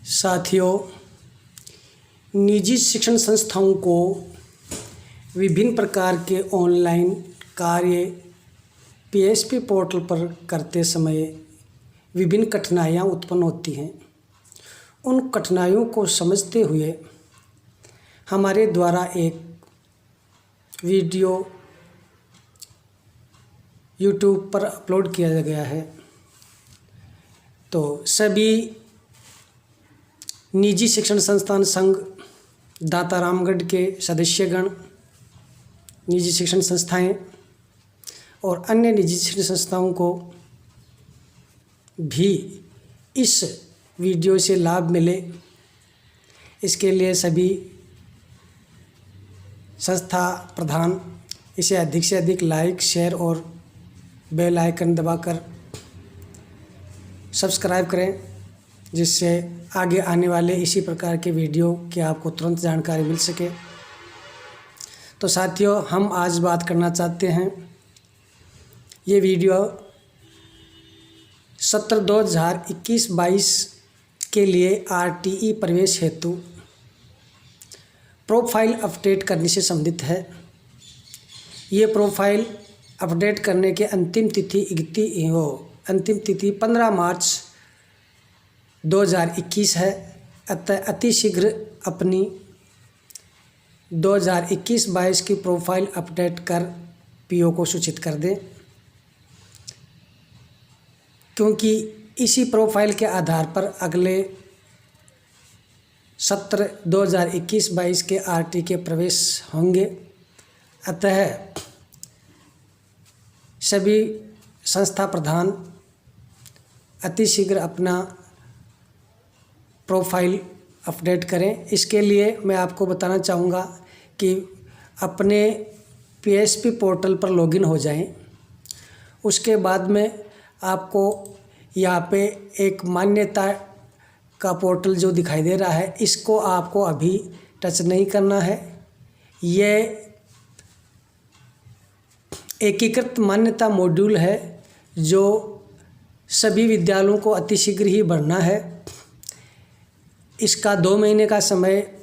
साथियों, निजी शिक्षण संस्थाओं को विभिन्न प्रकार के ऑनलाइन कार्य पीएसपी पोर्टल पर करते समय विभिन्न कठिनाइयाँ उत्पन्न होती हैं। उन कठिनाइयों को समझते हुए हमारे द्वारा एक वीडियो यूट्यूब पर अपलोड किया गया है। तो सभी निजी शिक्षण संस्थान संघ दातारामगढ़ के सदस्यगण, निजी शिक्षण संस्थाएं और अन्य निजी शिक्षण संस्थाओं को भी इस वीडियो से लाभ मिले, इसके लिए सभी संस्था प्रधान इसे अधिक से अधिक लाइक, शेयर और बेल आइकन दबाकर सब्सक्राइब करें, जिससे आगे आने वाले इसी प्रकार के वीडियो की आपको तुरंत जानकारी मिल सके। तो साथियों, हम आज बात करना चाहते हैं, ये वीडियो सत्र 2021-22 के लिए आरटीई प्रवेश हेतु प्रोफाइल अपडेट करने से संबंधित है। ये प्रोफाइल अपडेट करने के अंतिम तिथि 15 मार्च 2021 है। अतः अतिशीघ्र अपनी 2021-22 की प्रोफाइल अपडेट कर पीओ को सूचित कर दें, क्योंकि इसी प्रोफाइल के आधार पर अगले सत्र 2021-22 के आरटी के प्रवेश होंगे। अतः सभी संस्था प्रधान अतिशीघ्र अपना प्रोफाइल अपडेट करें। इसके लिए मैं आपको बताना चाहूँगा कि अपने पीएसपी पोर्टल पर लॉगिन हो जाएं। उसके बाद में आपको यहाँ पे एक मान्यता का पोर्टल जो दिखाई दे रहा है, इसको आपको अभी टच नहीं करना है। ये एकीकृत मान्यता मॉड्यूल है जो सभी विद्यालयों को अतिशीघ्र ही भरना है। इसका 2 महीने का समय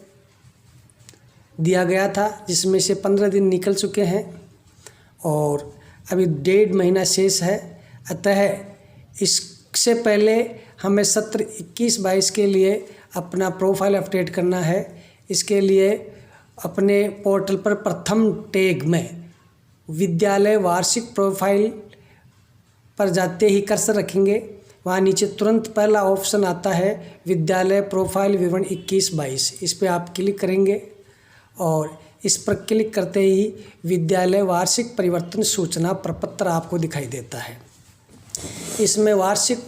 दिया गया था, जिसमें से 15 दिन निकल चुके हैं और अभी 1.5 महीना शेष है। अतः इससे पहले हमें सत्र 21-22 के लिए अपना प्रोफाइल अपडेट करना है। इसके लिए अपने पोर्टल पर प्रथम टैग में विद्यालय वार्षिक प्रोफाइल पर जाते ही कर्सर रखेंगे, वहाँ नीचे तुरंत पहला ऑप्शन आता है विद्यालय प्रोफाइल विवरण 21-22। इस पर आप क्लिक करेंगे और इस पर क्लिक करते ही विद्यालय वार्षिक परिवर्तन सूचना प्रपत्र आपको दिखाई देता है। इसमें वार्षिक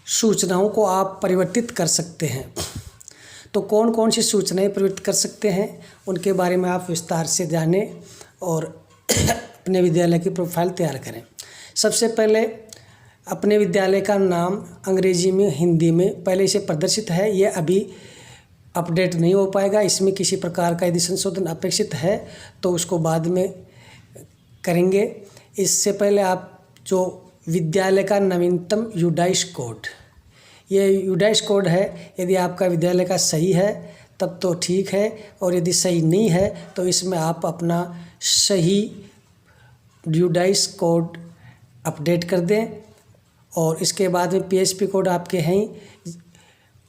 सूचनाओं को आप परिवर्तित कर सकते हैं। तो कौन कौन सी सूचनाएं परिवर्तित कर सकते हैं, उनके बारे में आप विस्तार से जानें और अपने विद्यालय की प्रोफाइल तैयार करें। सबसे पहले अपने विद्यालय का नाम अंग्रेजी में, हिंदी में पहले से प्रदर्शित है। ये अभी अपडेट नहीं हो पाएगा। इसमें किसी प्रकार का यदि संशोधन अपेक्षित है तो उसको बाद में करेंगे। इससे पहले आप जो विद्यालय का नवीनतम यूडाइस कोड, ये यूडाइस कोड है, यदि आपका विद्यालय का सही है तब तो ठीक है, और यदि सही नहीं है तो इसमें आप अपना सही यूडाइस कोड अपडेट कर दें। और इसके बाद में पीएसपी कोड आपके हैं,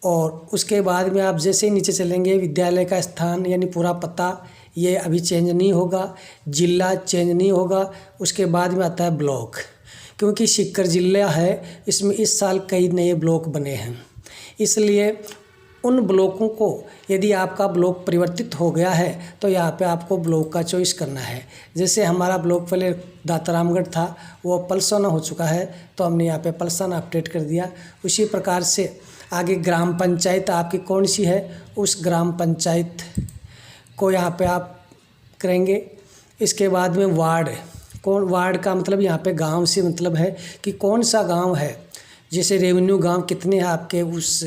और उसके बाद में आप जैसे ही नीचे चलेंगे विद्यालय का स्थान यानी पूरा पता, ये अभी चेंज नहीं होगा, जिला चेंज नहीं होगा। उसके बाद में आता है ब्लॉक, क्योंकि सीकर जिला है, इसमें इस साल कई नए ब्लॉक बने हैं, इसलिए उन ब्लॉकों को यदि आपका ब्लॉक परिवर्तित हो गया है तो यहाँ पे आपको ब्लॉक का चॉइस करना है। जैसे हमारा ब्लॉक पहले दातारामगढ़ था, वो पलसाना हो चुका है, तो हमने यहाँ पे पलसाना अपडेट कर दिया। उसी प्रकार से आगे ग्राम पंचायत आपकी कौन सी है, उस ग्राम पंचायत को यहाँ पे आप करेंगे। इसके बाद में वार्ड का मतलब यहाँ पे गांव से मतलब है कि कौन सा गांव है। जैसे रेवेन्यू गांव कितने हैं आपके उस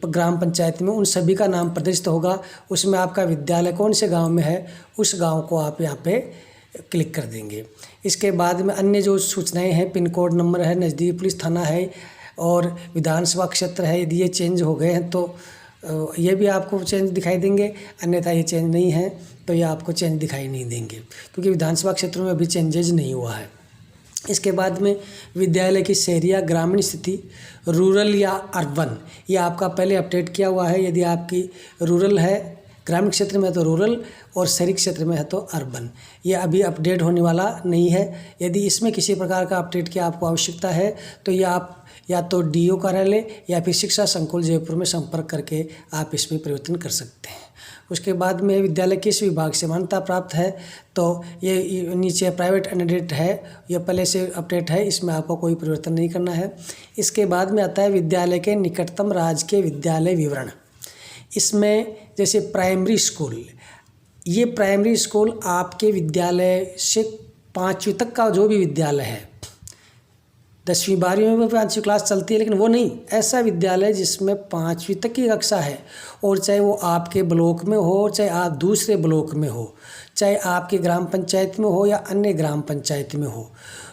ग्राम पंचायत में, उन सभी का नाम प्रदर्शित होगा। उसमें आपका विद्यालय कौन से गांव में है, उस गांव को आप यहाँ पे क्लिक कर देंगे। इसके बाद में अन्य जो सूचनाएं हैं, पिन कोड नंबर है, नज़दीकी पुलिस थाना है, और विधानसभा क्षेत्र है, यदि ये चेंज हो गए हैं तो ये भी आपको चेंज दिखाई देंगे, अन्यथा ये चेंज नहीं है तो ये आपको चेंज दिखाई नहीं देंगे, क्योंकि विधानसभा क्षेत्रों में अभी चेंजेज नहीं हुआ है। इसके बाद में विद्यालय की शहरी या ग्रामीण स्थिति, रूरल या अर्बन, ये आपका पहले अपडेट किया हुआ है। यदि आपकी रूरल है, ग्रामीण क्षेत्र में है तो रूरल, और शहरी क्षेत्र में है तो अर्बन, ये अभी अपडेट होने वाला नहीं है। यदि इसमें किसी प्रकार का अपडेट की आपको आवश्यकता है तो ये आप या तो डीओ कार्यालय या फिर शिक्षा संकुल जयपुर में संपर्क करके आप इसमें परिवर्तन कर सकते हैं। उसके बाद में विद्यालय किस विभाग से मान्यता प्राप्त है, तो ये नीचे प्राइवेट एडेड है, ये पहले से अपडेट है, इसमें आपको कोई परिवर्तन नहीं करना है। इसके बाद में आता है विद्यालय के निकटतम राजकीय विद्यालय विवरण। इसमें जैसे प्राइमरी स्कूल, ये प्राइमरी स्कूल आपके विद्यालय से 5वीं तक का जो भी विद्यालय है, 10वीं 12वीं में 5वीं क्लास चलती है, लेकिन वो नहीं, ऐसा विद्यालय जिसमें 5वीं तक की कक्षा है, और चाहे वो आपके ब्लॉक में हो, चाहे आप दूसरे ब्लॉक में हो, चाहे आपके ग्राम पंचायत में हो या अन्य ग्राम पंचायत में हो,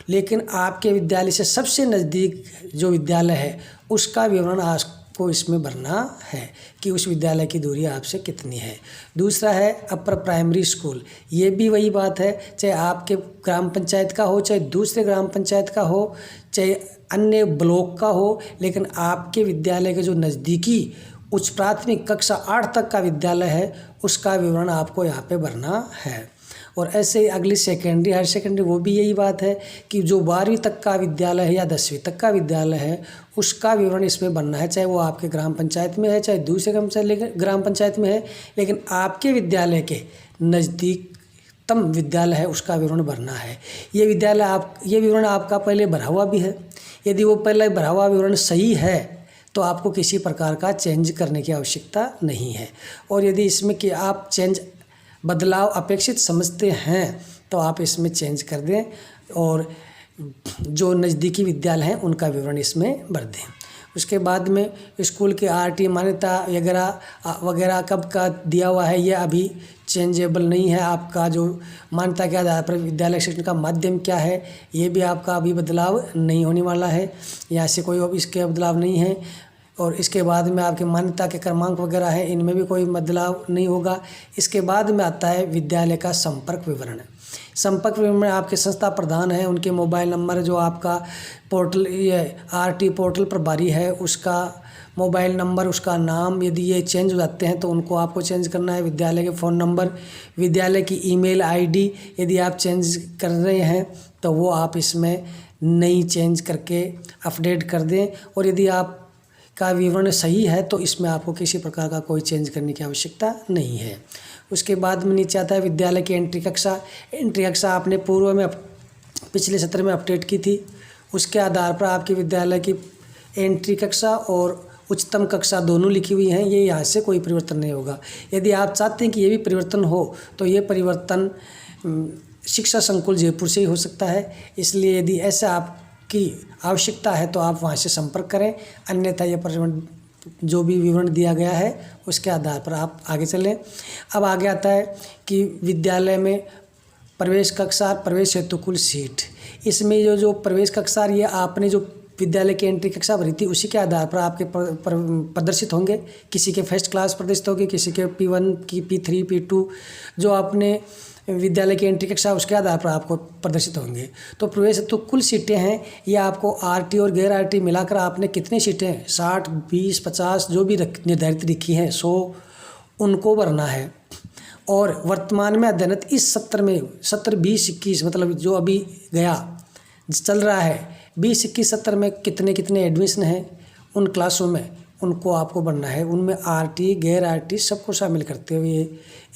लेकिन आपके विद्यालय से सबसे नज़दीक जो विद्यालय है उसका विवरण आपको इसमें भरना है कि उस विद्यालय की दूरी आपसे कितनी है। दूसरा है अपर प्राइमरी स्कूल, ये भी वही बात है, चाहे आपके ग्राम पंचायत का हो, चाहे दूसरे ग्राम पंचायत का हो, चाहे अन्य ब्लॉक का हो, लेकिन आपके विद्यालय के जो नज़दीकी उच्च प्राथमिक कक्षा 8 तक का विद्यालय है उसका विवरण आपको यहाँ पे भरना है। और ऐसे ही अगली सेकेंडरी, हायर सेकेंडरी, वो भी यही बात है कि जो 12वीं तक का विद्यालय है या 10वीं तक का विद्यालय है उसका विवरण इसमें बनना है, चाहे वो आपके ग्राम पंचायत में है, चाहे दूसरे ग्राम पंचायत में है, लेकिन आपके विद्यालय के नज़दीकतम विद्यालय है उसका विवरण भरना है। ये विवरण आपका पहले भरा हुआ भी है। यदि वो पहले भरा हुआ विवरण सही है तो आपको किसी प्रकार का चेंज करने की आवश्यकता नहीं है। और यदि इसमें कि आप बदलाव अपेक्षित समझते हैं तो आप इसमें चेंज कर दें और जो नज़दीकी विद्यालय हैं उनका विवरण इसमें भर दें। उसके बाद में स्कूल के आरटी मान्यता वगैरह कब का दिया हुआ है, ये अभी चेंजेबल नहीं है। आपका जो मान्यता के आधार पर विद्यालय शिक्षण का माध्यम क्या है, ये भी आपका अभी बदलाव नहीं होने वाला है, यहाँ से कोई इसके बदलाव नहीं है। और इसके बाद में आपके मान्यता के क्रमांक वगैरह है, इनमें भी कोई बदलाव नहीं होगा। इसके बाद में आता है विद्यालय का संपर्क विवरण। संपर्क विवरण में आपके संस्था प्रधान हैं, उनके मोबाइल नंबर, जो आपका पोर्टल ये आरटी पोर्टल प्रभारी है उसका मोबाइल नंबर, उसका नाम, यदि ये चेंज हो जाते हैं तो उनको आपको चेंज करना है। विद्यालय के फ़ोन नंबर, विद्यालय की ईमेल आईडी यदि आप चेंज कर रहे हैं तो वो आप इसमें नई चेंज करके अपडेट कर दें। और यदि आप का विवरण सही है तो इसमें आपको किसी प्रकार का कोई चेंज करने की आवश्यकता नहीं है। उसके बाद में नीचे आता है विद्यालय की एंट्री कक्षा। एंट्री कक्षा आपने पूर्व में पिछले सत्र में अपडेट की थी, उसके आधार पर आपके विद्यालय की एंट्री कक्षा और उच्चतम कक्षा दोनों लिखी हुई हैं, ये यहाँ से कोई परिवर्तन नहीं होगा। यदि आप चाहते हैं कि ये भी परिवर्तन हो तो ये परिवर्तन शिक्षा संकुल जयपुर से ही हो सकता है, इसलिए यदि ऐसा आपकी आवश्यकता है तो आप वहाँ से संपर्क करें, अन्यथा ये परिवर्तन जो भी विवरण दिया गया है उसके आधार पर आप आगे चलें। अब आगे आता है कि विद्यालय में प्रवेश कक्षा, प्रवेश हेतु कुल सीट। इसमें जो प्रवेश कक्षा, ये आपने जो विद्यालय की एंट्री कक्षा भरी थी उसी के आधार पर आपके प्रदर्शित होंगे। किसी के फर्स्ट क्लास प्रदर्शित होगी, किसी के P1 की P3 P2 जो आपने विद्यालय की एंट्री कक्षा उसके आधार पर आपको प्रदर्शित होंगे। तो प्रवेश हेतु कुल सीटें हैं, ये आपको आरटी और गैर आरटी मिलाकर आपने कितनी सीटें 60, 20, 50 जो भी निर्धारित लिखी हैं 100 उनको भरना है। और वर्तमान में अध्ययनत इस सत्र में, सत्र 20-21 मतलब जो अभी गया चल रहा है, 20-21 सत्र में कितने एडमिशन हैं उन क्लासों में उनको आपको भरना है। उनमें आरटी गैर आरटी सबको शामिल करते हुए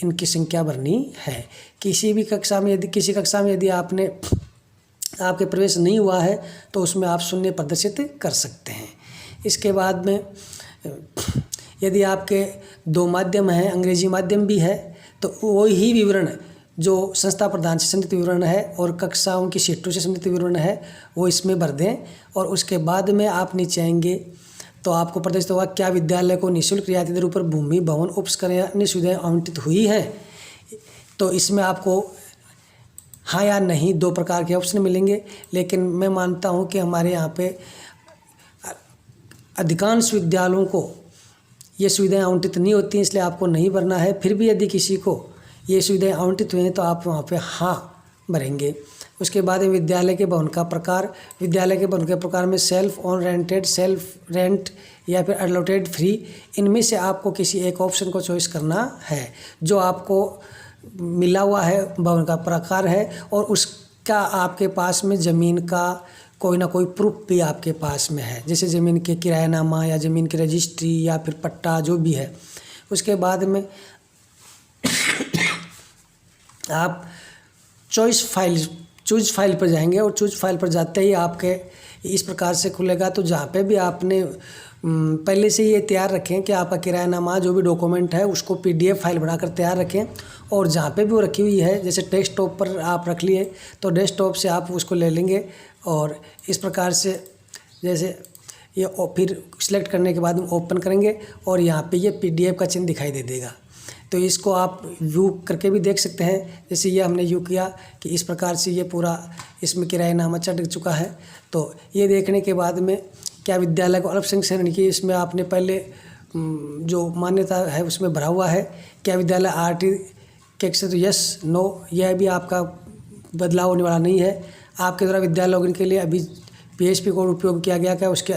इनकी संख्या भरनी है। किसी कक्षा में यदि आपके प्रवेश नहीं हुआ है तो उसमें आप शून्य प्रदर्शित कर सकते हैं। इसके बाद में यदि आपके 2 माध्यम हैं, अंग्रेजी माध्यम भी है, तो वही विवरण जो संस्था प्रधान से संबंधित विवरण है और कक्षाओं की सीटों से संबंधित विवरण है वो इसमें भर दें। और उसके बाद में आप नीचे आएंगे तो आपको प्रदर्शित होगा क्या विद्यालय को निःशुल्क रियायती दरों पर भूमि, भवन, उपकरण या अन्य सुविधाएं आवंटित हुई हैं। तो इसमें आपको हाँ या नहीं 2 प्रकार के ऑप्शन मिलेंगे, लेकिन मैं मानता हूं कि हमारे यहाँ पे अधिकांश विद्यालयों को ये सुविधाएं आवंटित नहीं होती, इसलिए आपको नहीं भरना है। फिर भी यदि किसी को ये सुविधाएं आवंटित हुई हैं तो आप वहाँ पे हाँ भरेंगे। उसके बाद विद्यालय के भवन का प्रकार, विद्यालय के भवन के प्रकार में self own rented, self rent या फिर अलॉटेड फ्री, इनमें से आपको किसी एक ऑप्शन को चॉइस करना है। जो आपको मिला हुआ है भवन का प्रकार है और उसका आपके पास में ज़मीन का कोई ना कोई प्रूफ भी आपके पास में है, जैसे ज़मीन के किरायानामा या ज़मीन की रजिस्ट्री या फिर पट्टा जो भी है। उसके बाद में आप चूज फाइल पर जाएंगे और चूज फाइल पर जाते ही आपके इस प्रकार से खुलेगा। तो जहाँ पे भी आपने पहले से ये तैयार रखें कि आपका किरायानामा जो भी डॉक्यूमेंट है उसको PDF फाइल बनाकर तैयार रखें। और जहाँ पे भी वो रखी हुई है, जैसे डेस्कटॉप पर आप रख लिए तो डेस्कटॉप से आप उसको ले लेंगे और इस प्रकार से जैसे ये फिर सिलेक्ट करने के बाद हम ओपन करेंगे और यहाँ पे ये PDF का चिन्ह दिखाई दे देगा। तो इसको आप व्यू करके भी देख सकते हैं। जैसे ये हमने व्यू किया कि इस प्रकार से ये पूरा इसमें किरायानामा चढ़ चुका है। तो ये देखने के बाद में क्या विद्यालय को अल्पसंख्यक श्रेणी की इसमें आपने पहले जो मान्यता है उसमें भरा हुआ है, क्या विद्यालय RT के से तो यस नो, यह भी आपका बदलाव होने वाला नहीं है। आपके द्वारा विद्यालय लॉगिन के लिए अभी PHP कोड उपयोग किया गया क्या, उसके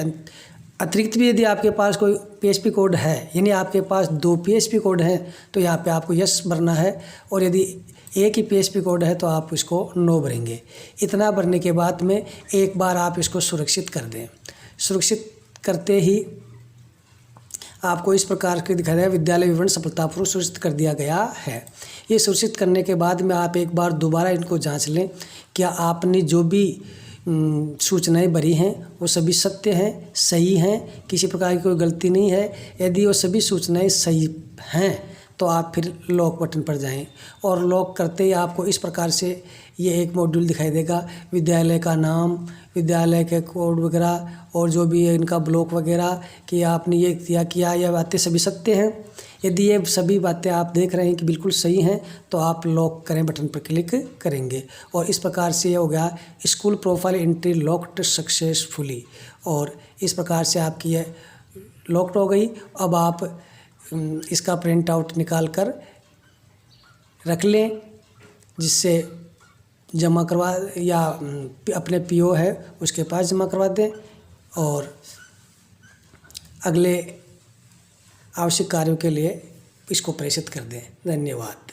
अतिरिक्त भी यदि आपके पास कोई PHP कोड है, यानी आपके पास 2 PHP कोड हैं तो यहाँ पे आपको यस भरना है। और यदि एक ही PHP कोड है तो आप इसको नो भरेंगे। इतना भरने के बाद में एक बार आप इसको सुरक्षित कर दें। सुरक्षित करते ही आपको इस प्रकार के दिखाई देगा विद्यालय विवरण सफलतापूर्वक सुरक्षित कर दिया गया है। ये सुरक्षित करने के बाद में आप एक बार दोबारा इनको जांच लें, क्या आपने जो भी सूचनाएं भरी हैं वो सभी सत्य हैं, सही हैं, किसी प्रकार की कोई गलती नहीं है। यदि वो सभी सूचनाएं सही हैं तो आप फिर लॉक बटन पर जाएं और लॉक करते ही आपको इस प्रकार से ये एक मॉड्यूल दिखाई देगा, विद्यालय का नाम, विद्यालय के कोड वगैरह और जो भी है इनका ब्लॉक वगैरह कि आपने ये किया यह बातें सभी सत्य हैं। यदि ये सभी बातें आप देख रहे हैं कि बिल्कुल सही हैं तो आप लॉक करें बटन पर क्लिक करेंगे और इस प्रकार से ये हो गया school profile entry locked successfully. और इस प्रकार से आपकी ये लॉक्ड हो गई। अब आप इसका प्रिंट आउट निकाल कर रख लें, जिससे जमा करवा या अपने PO है उसके पास जमा करवा दें और अगले आवश्यक कार्यों के लिए इसको प्रेषित कर दें। धन्यवाद।